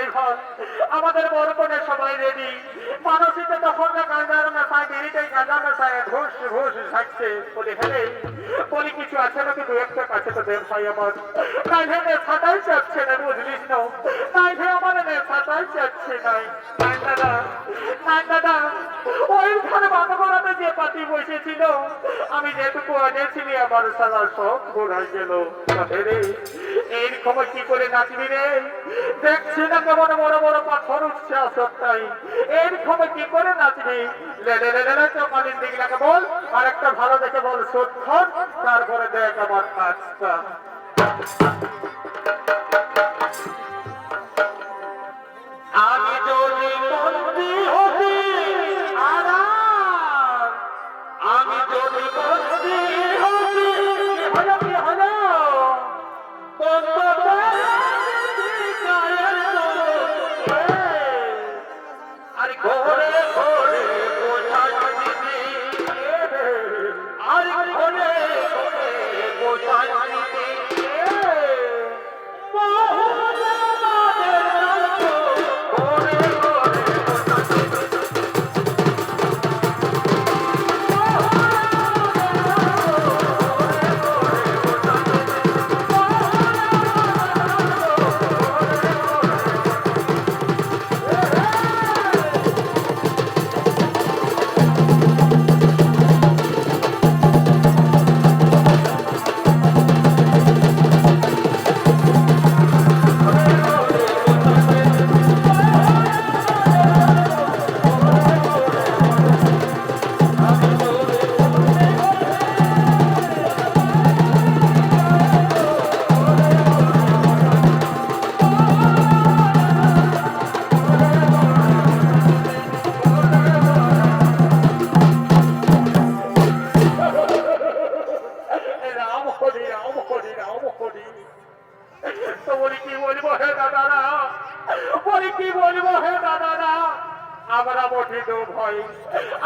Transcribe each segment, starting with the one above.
Driver আমাদের বরকনে সবাই ready মানসিতে তখন না গাঁজার মেশায় বিড়িতে গাঁজা মেশায় ঘুষ ঘুষ থাকছে বলি হ্যাঁ বলি কিছু আছে নাকি দু একটা কাছে তো দেব ভাই আমার তাই ভেবে ছাটাই চাচ্ছে না বুঝলিস না তাই ভে আমার ছাটাই চাচ্ছে নাই নাই দাদা ওইখানে বাঁধা করাতে যে পাতি বসেছিল আমি যেটুকু এনেছিলি আমার সারা সব ঘোরা গেল রে এই খবর কি করে নাচবি রে দেখছি না কেমন বড় বড় পাথর উঠছে আসরটাই এর খবর কি করে নাচবি লেলে লেলে চকালিন দিকে বল আর একটা ভালো দেখে বল সত্যন তারপরে দেখ আমার কাজটা আমি যদি বন্দী হতি আরাম আমি যদি বন্দী হতি হলো কি হলো আরে ঘরে ঘরে বোঝা দিবি আরে ঘরে ঘরে বোঝা দিবি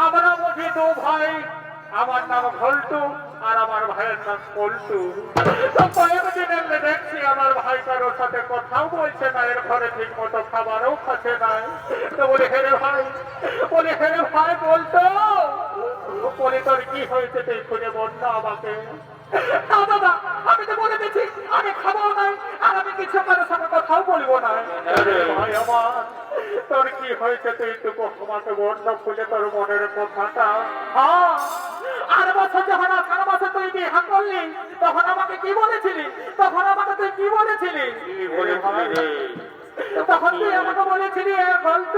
আমরা বটি দু ভাই আমার নাম ঘল্টু আর আমার ভাইয়ের নাম পল্টু কয়েকদিন এলে দেখছি আমার ভাই কারোর সাথে কথাও বলছে না এর ঘরে ঠিক মতো খাবারও খাচ্ছে না তো বলি হেরে ভাই বলতো বলি তোর কি হয়েছে তুই খুঁজে বল না আমাকে দাদা আমি তো বলে দিচ্ছি আমি খাবো নাই আর আমি কিছু কারোর সাথে কথাও বলবো না ভাই আমার তোর কি হয়েছে তুই একটু আমাকে বর্ণ খুলে তোর মনের কথাটা হ্যাঁ আর বছর যখন 18 বছর তুই বিয়ে করলি তখন আমাকে কি বলেছিলি তখন তুই আমাকে বলেছিলি গল্প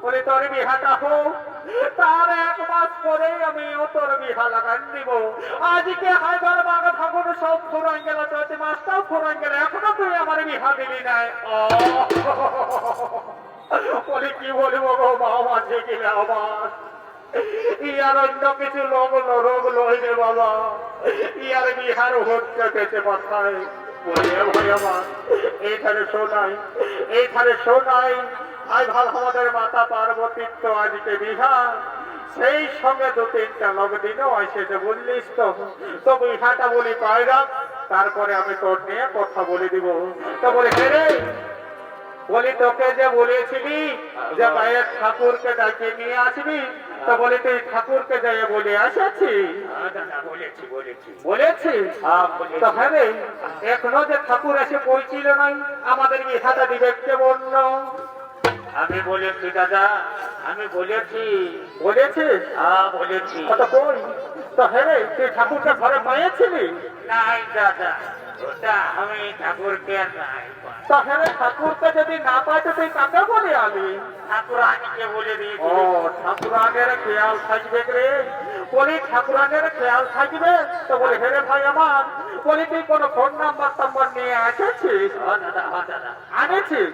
বলে তোর বিহাটা হোক তার 1 মাস পরে আমি তোর বিহা লাগান দিব আজকে হাইবার মাঘ ফাগুন সব ফুরাই গেল চলতি মাসটাও ফুরাই গেল এখনো তুই আমার বিহা দিলি নাই বলে কি বলবো গো মা মাঝে গেলে আমার ইয়ার অন্য কিছু রোগ লইলে বাবা ইয়ার বিহার হচ্ছে পেতে পাঠায় বলে ভাই আমার এইখানে শোনাই আই ভাল আমাদের মাতা পার্বতীর তো আজকে বিহা সেই সঙ্গে 2-3টা লগদিনও এসেছে বললিস তো বিহাটা বলি পায়রা তারপরে আমি তোর নিয়ে কথা বলে দিব তো বলে হে বলি তোকে যে বলেছিলি যে ভাইয়ের ঠাকুরকে ডাকে নিয়ে আসবি তো বলি তুই ঠাকুরকে যাই বলে আসেছি বলেছিস তো হ্যাঁ রে এখনো যে ঠাকুর এসে পৌঁছিল নাই আমাদের বিহাটা দিবে কে বলল আমি বলেছি দাদা বলেছিস বলেছি তো কই তো হ্যাঁ রে তুই ঠাকুরকে ঘরে পাইয়েছিলি নাই দাদা ওটা আমি ঠাকুরকে নাই তাহলে ঠাকুরকে যদি না পাই তো তুই কাকে বলে আলি ঠাকুরানীকে বলে দিয়েছি ও ঠাকুরানের খেয়াল থাকবে রে বলি ঠাকুরানের খেয়াল থাকবে তো বলে হেরে ভাই আমার বলি তুই কোনো ফোন নাম্বার নিয়ে এসেছিস আনেছিস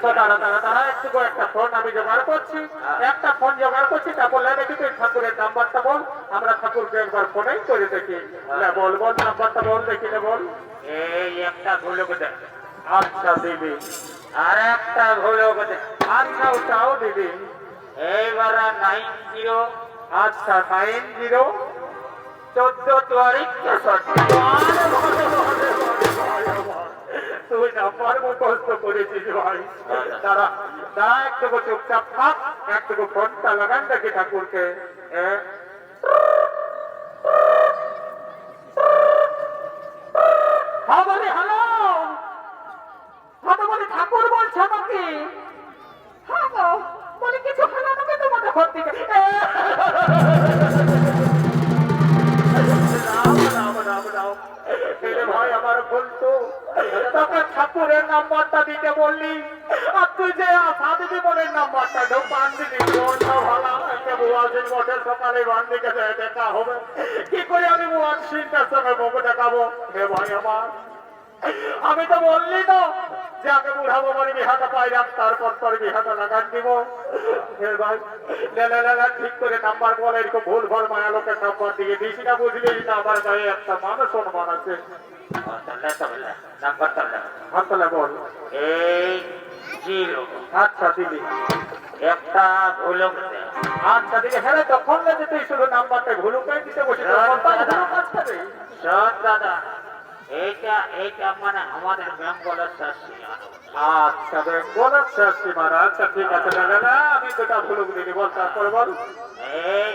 তো দাঁড়া একটু একটা ফোন আমি জোগাড় করছি তারপর দেখি তুই ঠাকুরের নাম্বারটা বল আমরা ঠাকুরকে একবার ফোনেই করে দেখি বল নাম্বারটা বল দেখি বল এই একটা ভুলো কোথায় আচ্ছা দিদি আর একটা ভুলো কোথায় আচ্ছা ওটাও দিদি এইবার 90 আচ্ছা 90 14 তারিখ তুই নাম্বার মুখস্থ করেছিস ভাই। তারা তারা একটু চুপচাপ থাক, একটু ফোনটা লাগান দেখি ঠাকুরকে। হ্যাঁ বলি হ্যালো, হ্যাঁ বলি ঠাকুর বলছে আমাকে। হ্যাঁ গো বলি কিছু হলো নাকি তোমাদের ঘর থেকে? ভাই আমার বলতো তোকে ঠাকুরের নাম্বারটা দিতে বললি, আর তুই যে সাদিদি বলের নাম্বারটা ঢোকান দিলি। মনটা ভালো একটা বুয়াজির মঠে সকালে বান দিকে দেখা হবে, কি করে আমি বুয়াজ সিনটার সঙ্গে মুখ দেখাবো? হে ভাই আমার, আমি তো বললি তো যে আগে বুড়াবো বলে বিহাটা পাই রাখ, তারপর তোর বিহাটা লাগান দিব। হে ভাই ঠিক করে নাম্বার বলে, এরকম ভুল ভর মায়া লোকের নাম্বার দিয়ে দিস না, বুঝলি না? আমার গায়ে একটা মানুষ অনুমান আছে। নাম্বারটা বল। এই জিরো। আচ্ছা দিদি একটা ভুলুক। আচ্ছা দিদি হ্যাঁ তখন যে তুই শুধু নাম্বারটা ভুলুকাই দিতে বসে দাদা, এইটা এইটা মানে আমাদের বেঙ্গলের শাস্তি। আচ্ছা বেঙ্গলের শাস্তি মারা। আচ্ছা ঠিক আছে দাদা, আমি দুটা ভুলুক দিদি বল, তারপরে বল। এই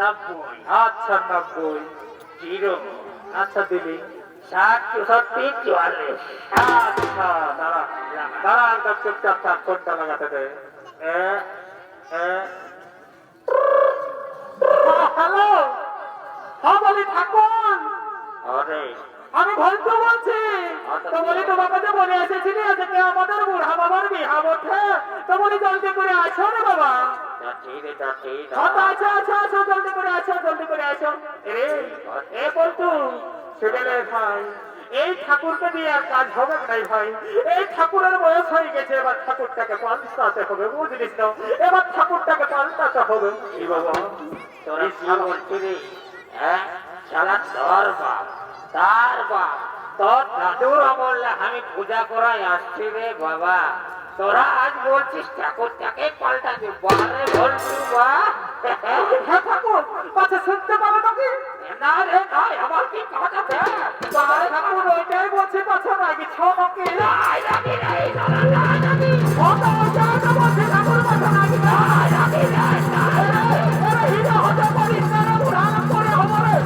90। আচ্ছা 90 জিরো। আচ্ছা দিদি 60 64 44। আচ্ছা দাঁড়া দাঁড়া একদম চুপচাপ থাক, ফোনটা লাগাতে দে। হ্যালো, হ্যাঁ বলি ঠাকুর। আরে আমি ভলতে বলছি তো বলি, তোমার কাছে বলে এসেছিলি আজকে আমাদের বুড়া বাবার বিহা বটে, তো বলি জলদি করে আসো রে বাবা। আচ্ছা আচ্ছা আচ্ছা জলদি করে আসো, জলদি করে আসো। এ বলতু সেখানে ভাই এই ঠাকুরকে দিয়ে আর কাজ হবে নাই ভাই। এই ঠাকুরের বয়স হয়ে গেছে, এবার ঠাকুরটাকে পাল্টাতে হবে, বুঝলিস তো? এবার ঠাকুরটাকে পাল্টাতে হবে। কি বাবা তোর তার বাপ তোর দাদুর বললে আমি পূজা করাই আসছি রে বাবা, তোরা আজ বলছিস ঠাকুরটাকে পাল্টা দিব? বারে বলছু বা ঠাকুর পাশে শুনতে পারো নাকি? না রে ভাই আমার কি কথা বারে ঠাকুর ওইটাই বলছে, পাশে নাকি ছ নাকি? নাই নাকি নাই না নাকি ওটা ওটা বলছে ঠাকুর পাশে নাকি? নাই নাকি নাই না আরে হিরো হতে পারিস না রে, উড়ান করে হবে রে।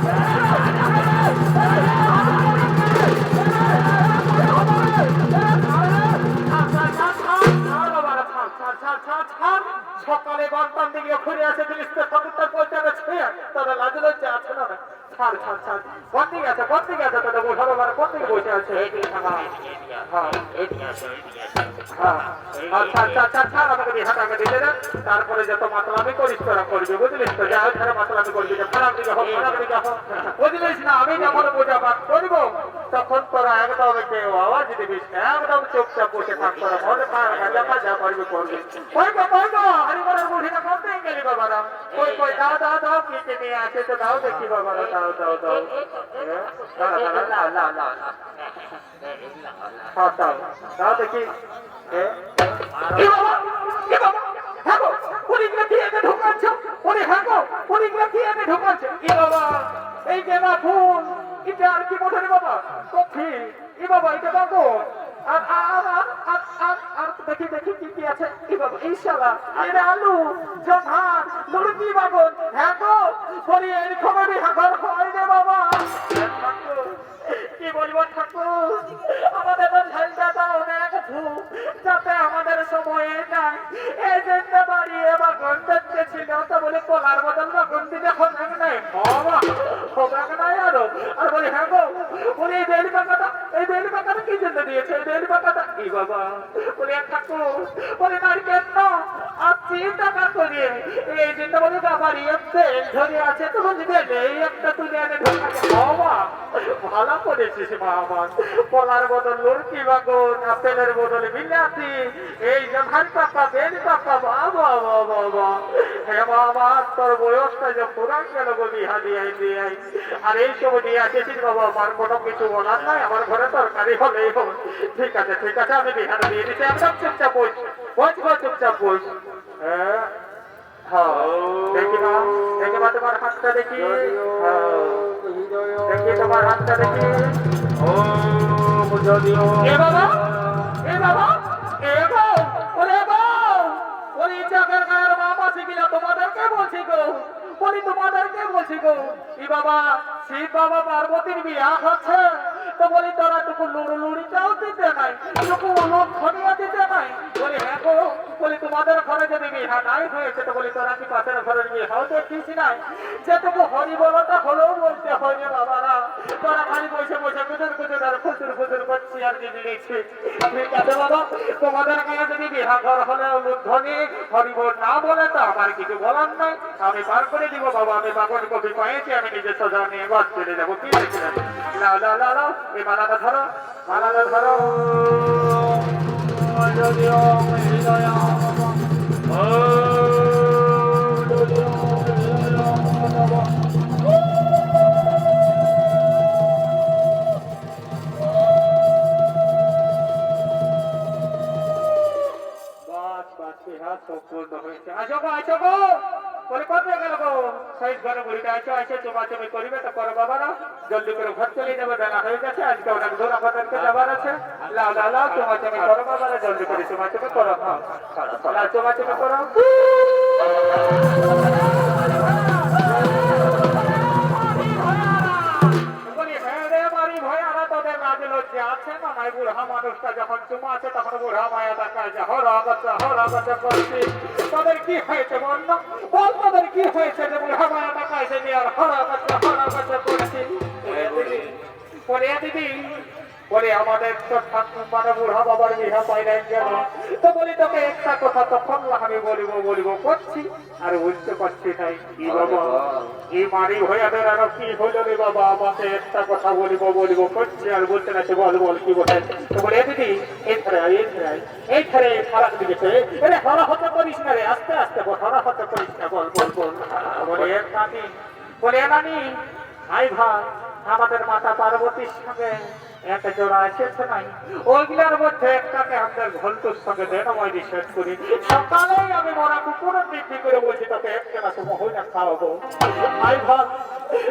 সকালে গন্তাম দিকে ঘুরে আসে জিনিস ঠাকুরটা বলতে আছে, তারা লাজ লজ্জা আছে না? ছাড় ছাড় ছাড়, বন্দি গেছে তাদের বোঝাবো মানে কোন দিকে বসে আছে। আচ্ছা আচ্ছা আচ্ছা ছাড়, আমাকে বিহাটাকে দিতে দেন, তারপরে যত মাতলামি করিস তোরা করবি, বুঝলিস তো? যা ওইখানে মাতলামি করবি, যে খারাপ দিকে হোক খারাপ দিকে হোক, বুঝলিস না? আমি যখন বোঝাবাদ করবো তখন তোরা একদম কেউ আওয়াজ দিবিস না, একদম চুপচাপ বসে থাক, তোরা মনে যা করবি করবি। হরিবরের বুড়িটা করতে গেলি বাবারা, কই কই দাও দাও দাও, কি নিয়ে আসে তো দাও দেখি বাবারা, দাও দাও দাও দাও দেখি। এই যে না ফুল এটা আর কি বলে বাবা কফি, ই বাবা এটা দেখো আর দেখি দেখি কি কি আছে। ই বাবা ইনশাআল্লাহ এর আলু জোধান মুরগি বাগন। হ্যাঁ গো বলি এই খবরই হাজার হয় রে বাবা। কি বলবো ঠাকুর, আমাদের ঝালটা দাও অনেক ধূপ, যাতে আমাদের সময়ে নাই। এই জন্য বাড়িয়ে বাগন দেখতে ছিল, তো বলে কলার বদল বাগন দিলে হবে নাই বাবা, হবে নাই আরো। আর বলি হ্যাঁ গো বলি এই বেল পাকাটা কি জন্য দিয়েছে? এই বেল পাকাটা কি বাবা? বলি ঠাকুর বলি নারকেল না আর 3 টাকা করে এই জন্য বলে বাবারই তেল ধরে আছে, তো বলি এই একটা তুলে এনে ঢোকাতে বাবা। ভালো করেছিস মা আমার, কলার বদল লুরকি বাগন, আপেলের বদল বিলাতি, এই যে ভাই পাকা বেল পাকা বাবা বাবা। হ্যাঁ বাবা তোর বয়সটা যে পুরান গেল গো বিহা দিয়ে আর এই সব নিয়ে আসেছিস বাবা, আমার কোনো কিছু বলার নাই, আমার ঘরে তরকারি হলেই হবে। ঠিক আছে আমি বিহারে দিয়ে দিচ্ছি, একদম চুপচাপ বস চুপচাপ বস। হ্যাঁ দেখি মা তোমার হাতটা দেখি, দেখি তোমার হাতটা দেখি। ও যদিও এ বাবা এ বাবা এ গো ওরে গো ওরে চাকের গায়ের বাপ আছে কিনা তোমাদেরকে বলছি গো বলি তোমাদেরকে বলছি গো ই বাবা শিব বাবা পার্বতীর বিয়া হচ্ছে তো বলি তোরা টুকু লুড়িটাও দিতে নাই টুকু উলুট খনিয়া দিতে নাই বলি হ্যাঁ গো বলি তোমাদের ঘরে যদি বিহা নাই হয়েছে তো বলি তোরা কি পাশের ঘরের বিহাও দেখিস নাই যেটুকু হরি বলটা হলেও বলতে হয়নি বাবারা তোরা খালি বসে বসে কুচুর কুচুর আর ফুচুর ফুচুর করছি আর দিদি দিচ্ছি ঠিক আছে বাবা তোমাদের গায়ে যদি বিহা ঘর হলে উলুধ্বনি হরি বল না বলে তো আমার কিছু বলার নাই আমি পার করে দিব বাবা আমি বাগন কপি পাইছি আমি নিজে সোজা নিয়ে বাস চলে যাবো কি দেখছিলেন লাও লাও লাও লাও এই মালাটা ধরো মালাটা ধরো যদিও হৃদয়া ও যদিও হৃদয়া সম্পূর্ণ হয়েছে আসো গো বলে কোথায় গেল গো সাইজ ঘরে বুড়িটা আসো চুমাচুমি করিবে তো করো বাবারা জলদি করে ঘর চলে যাবে বেলা হয়ে গেছে আজকে অনেক দূর আমাদেরকে যাবার আছে লাও লাও লাও চুমাচুমি করো বাবারা জলদি করে চুমাচুমি করো হ্যাঁ চুমাচুমি করো আছে না নাই বুড়া মানুষটা যখন চুমা আছে তখন বুড়া মায়া দেখায় যে হরাগত করছি তাদের কি হয়েছে বলল বল তাদের কি হয়েছে যে বুড়া মায়া দেখায় যে আর হরাগত করছি পরে দিদি বলে আমাদের তো ঠাকুর মানে বুড়া বাবার বিহা পাইলাই গেল তো বলি তোকে একটা কথা তখন আমি বলিব করছি আর বুঝতে পারছি নাই কি বাবা কি মারি ভয়াদের আরো কি হইল রে বাবা আমাকে একটা কথা বলিব করছি আর বলতে না বল কি বলে তো বলে দিদি এই ধারে খারাপ দিকে এরে হরা হতে করিস না রে আস্তে আস্তে হরা হতে করিস না বল বলে নানি ভাই আমাদের মাতা পার্বতীর সঙ্গে একটা জোড়া এসেছে নাই ওইগুলার মধ্যে একটাকে আমাদের ঘন্টুর সঙ্গে দেনময় রিসেট করি সকালেই আমি মরা কুকুর বৃদ্ধি করে বলছি তোকে একটা মহিলা খাওয়াবো ভাই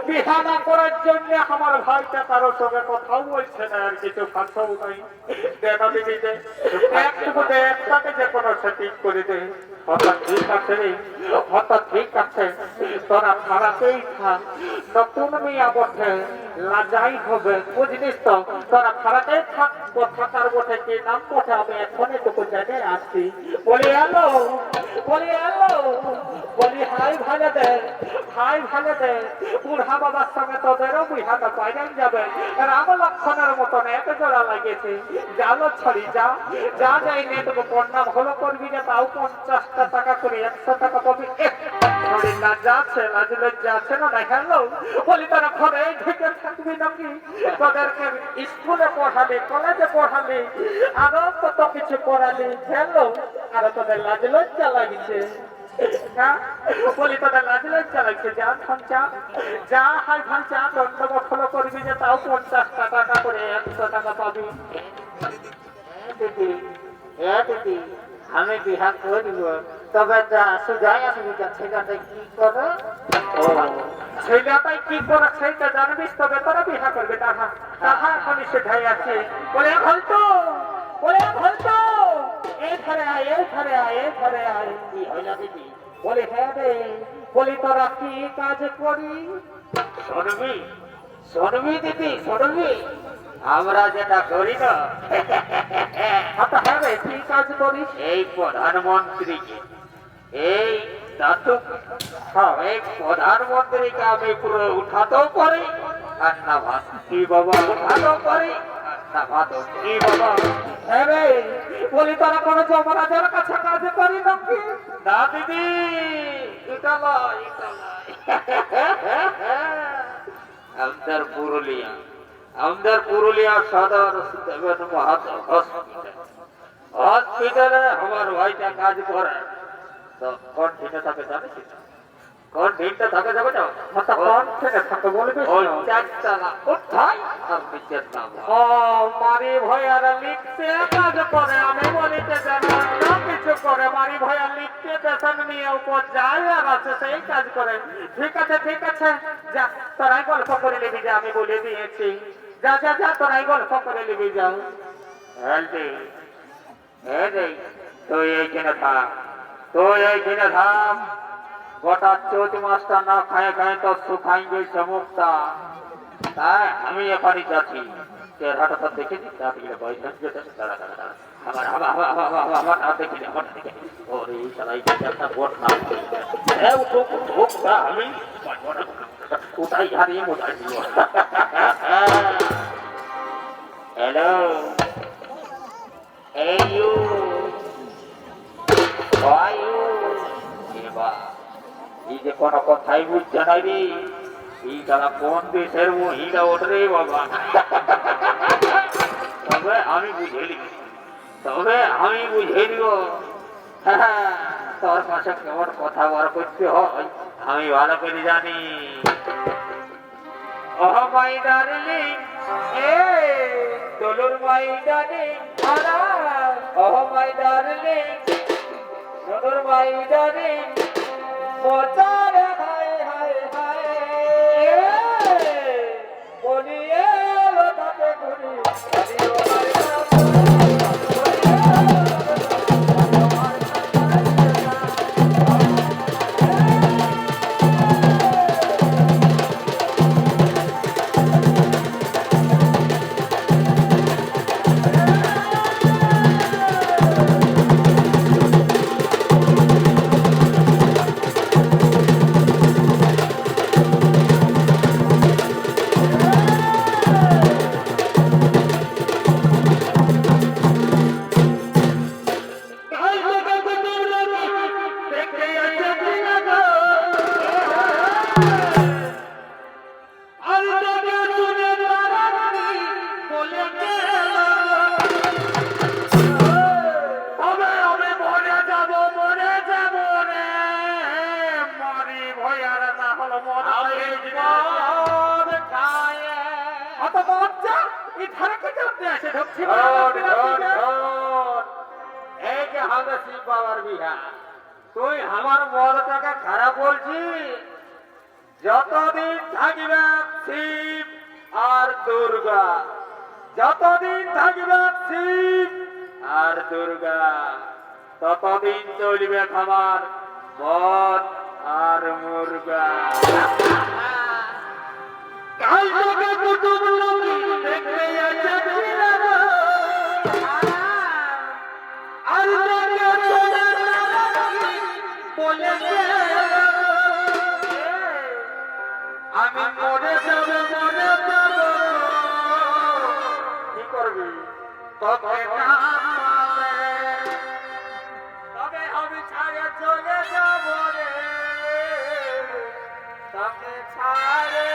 বিহা না করার জন্য আমার ভাইটা কারোর সঙ্গে কথাও বলছে না আর কিছু খাচ্ছও নাই দেন দিদিতে একটুকু একটাকে যে কোনো সেটিং করে দে হঠাৎ ঠিক আছে তোরা খারাপেই থাক নতুন মেয়া বটে লাজাই হবে বুঝলিস তো তোরা খারাপেই থাক থাকার বটে কি নাম বটে আমি এখনই তোকে জেনে আসছি বলি হাই ভালো দে বুড়া বাবার সঙ্গে তোদেরও বিহাটা পাইলেন যাবে রাম লক্ষণের মতন এক জোড়া লাগিয়েছে জালো ছড়ি যা যাই নিয়ে তোকে প্রণাম হলো করবি যে তাও 50 টাকা করে 100 টাকা পাবি যাচ্ছে না দেখালো বলি তারা ঘরে ঢেকে থাকবি নাকি তোদেরকে স্কুলে পড়ালি কলেজে পড়ালি আরো কত কিছু করালি খেলো আরো তোদের লাজ লজ্জা লাগিছে বলি তোদের লাজ লজ্জা লাগছে যা হাই ভাই চা দণ্ডবত ফলো করবি যে তাও 50 টাকা করে 100 টাকা পাবি দিদি আমি বিহা করব তবে সুজাই আসবি ছেলেটা কি করে ছেলেটাই কি করে সেইটা জানবিস তবে তোরা বিহা করবে তাহা এখনই সেটাই আছে বলে হয়তো এই ঘরে আয় কি হইল দিদি বলে হ্যাঁ রে বলি তোরা কি কাজ করি শুনবি দিদি আমরা যেটা করি না হ্যাঁ কি কাজ করিস এই প্রধানমন্ত্রীকে এই প্রধানমন্ত্রীকে আমি পুরো উঠাতেও পারি আর না ভাত কি বাবা উঠাতেও পারি না ভাত কি বাবা হ্যাঁ রে বলি তারা কোনো যমরাজের কাছে কাজ করি নাকি না দিদি এটা আমাদের পুরুলিয়া সদর হসপিটালে আমার ভাইটা কাজ করে তো কোন দিনে থাকে জানিস কোন দিনটা থাকে যাবে না কোন দিনে থাকে বলবি কোথায় আর নিচের নাম মারি ভয়ার লিখতে কাজ করে আমি বলিতে জানা না কিছু করে মারি ভয়ার লিখতে পেছন নিয়ে উপর যায় আর আছে সেই কাজ করে ঠিক আছে যা তোরাই গল্প করে নিবি যে আমি বলে দিয়েছি যা যা যা তোরা এই গল্প করে নিবি যাও তুই এইখানে থাক গোটা চোদ্দ মাসটা না খায় খায় তো শুকাই গেছে মুখটা তাই আমি এখানে যাচ্ছি চেহারাটা তো দেখেছি তাহলে পয়সা দাঁড়া দাঁড়া দাঁড়া আমার দেখি ওরে সবাই একটা ভোট না আমি কোথায় হারিয়ে মোটাই দিব হ্যালো এই ইউ এই যে কোনো কথাই বুঝছে না রে এই তারা কোন দেশের মহিলা ওঠে বাবা তবে আমি বুঝে নিব তোর কাছে কেমন কথা বার করতে হয় আমি ভালো করে জানি ওহ মাই ডার্লিং তোলুর my darling oh my darling তোলুর মাই ডার্লিং মোচারে হায় হায় হায় বলিয়ে লোটাতে ঘুরি তুই আমার মনটাকে খারাপ বলছিস যতদিন থাকিবে শিব আর দুর্গা যতদিন থাকিবে শিব আর দুর্গা ততদিন চলবে খাবার মদ আর মুরগা কাল থেকে কুটুম দেখতে আমি মরে যাব কি করবি তবে আমি ছাড়ে চলে যাব রে তবে ছাড়ে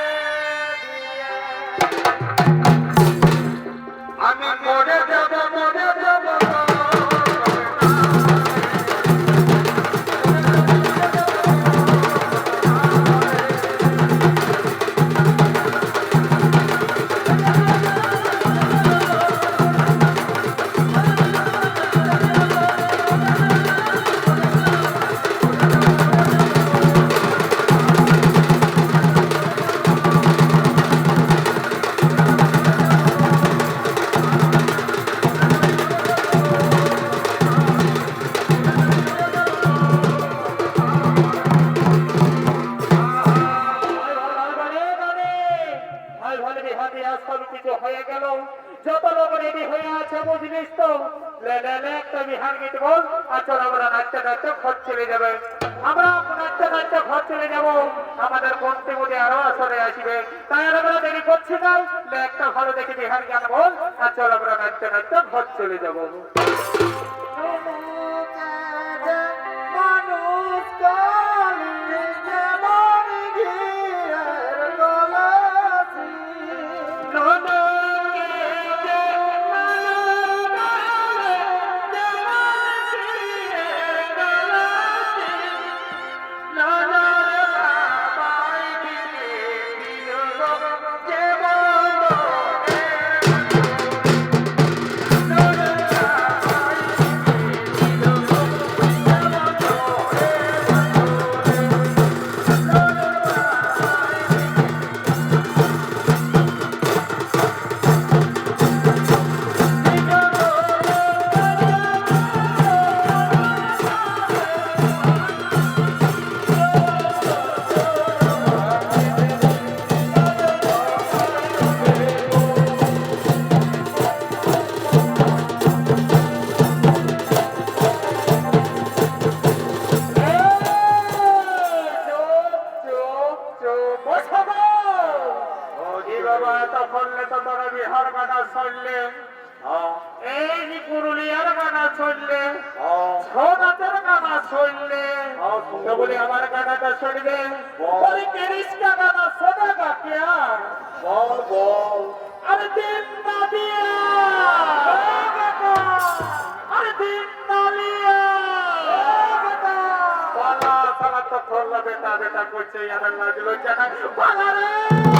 আমি মরে যাব যত লোক রেডি হয়ে আছে বুঝলিস তো একটা বিহার গীত বল আর চল আমরা নাচতে নাচতে ঘর চলে যাবে আমরা নাচতে নাচতে ঘর চলে যাবো আমাদের বন্ধু মধ্যে আরো আসরে আসবে তাই আমরা দেরি করছি না একটা ভালো দেখে বিহার গান বল আর চল আমরা নাচতে নাচতে ঘর চলে যাবো বাবা তখন তো তোরা বিহার গানা শুনলে এই যে পুরুলিয়ার গানা শুনলে ছনাচের গানা শুনলে তো বলি আমার গানাটা শুনবে বলি কেরিসকা গানা শোনেগা क्या বল বল अरे दिन ना दिया अरे दिन ना लिया पाला साला तो खोल बेटा बेटा कुछ यार ना दिलो जाना पाला रे